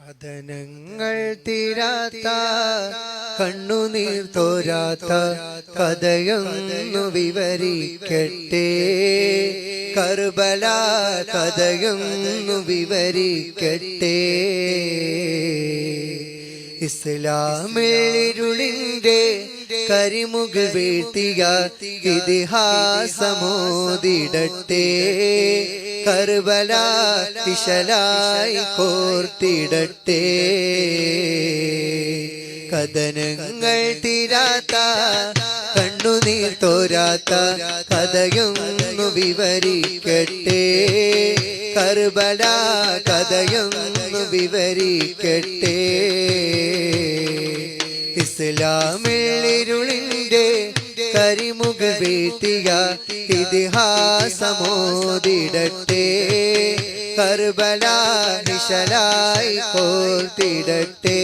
കഥനങ്ങൾ തീരാത്ത കണ്ണുനീർ തോരാത്ത കഥയൊന്നു വിവരിക്കട്ടെ. കർബല കഥയൊന്നു വിവരിക്കട്ടെ. ഇസ്ലാമിലിരുളിന്റെ കരിമുഖ വീഴ്ത്തിയ ഇതിഹാസമോദിടട്ടെ. കർബല വിശലായി കോർത്തിടട്ടെ. കഥനങ്ങൾ തീരാത്ത കണ്ണുനീർ തോരാത്ത കഥയൊന്നു വിവരിക്കട്ടെ. കർബല കഥയൊന്നു വിവരിക്കട്ടെ. ഇസ്ലാമിലിരുളിന്റെ കരിമുഖ വീഴ്ത്തിയ ഇതിഹാസമോദിടട്ടെ. കർബല നിശലായി കോർത്തിടട്ടെ.